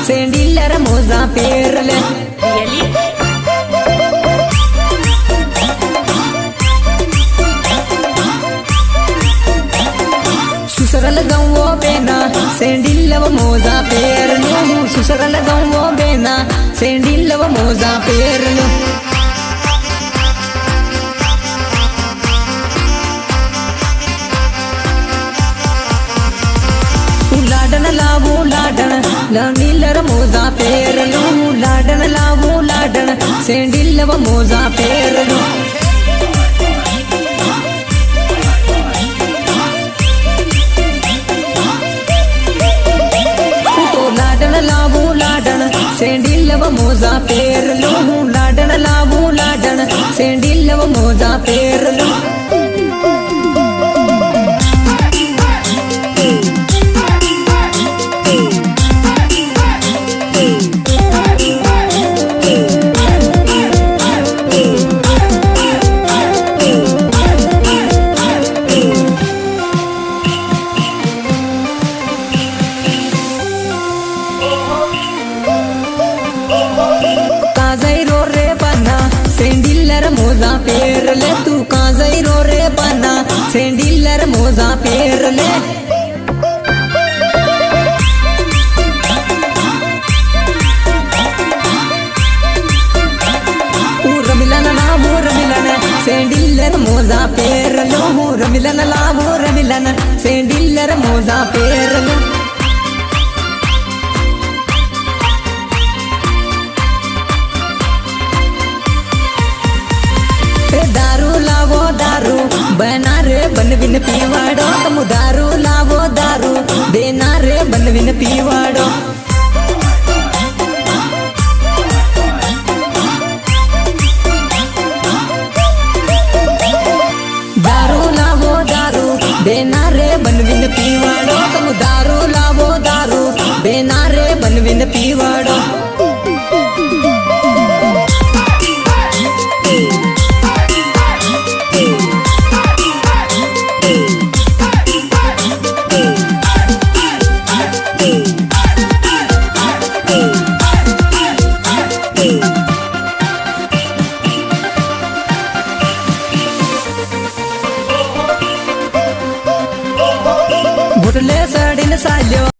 सेंडिलर मोजा पेर ले। सुसरल गवो बेना सेंडिलव मोजा पेर लू। सुसरल गवो बेना सेंडिलव मोजा पेर लू। लाडन लावू लाडन नीलर मोजा पेर लू। लाडन लावू लाडन सेंडिलव मोजा पेर लू। लावू लाडन सेंडिलव मोजा पेर लू। लाडन लावू लाडन सेंडिलव मोजा पेर लू। सेंडिलर मोजा पेर ले तू काजई रो रे बना सेंडिलर मोजा पेर ले। मिलन लाभूर मिलन सेंडिलर मोजा पेर लो। मिलन लाभूर मिलन सेंडिलर मोजा पेर लो। दारू लावो दारू बना रे बनविन पीवाड़ो। तुम दारू लावो दारू देना रे बनविन पीवाड़ो। दारू लावो दारू देना रे बनविन पीवाड़ो। तुम दारू लावो दारू देना रे बनविन पीवाड़ो।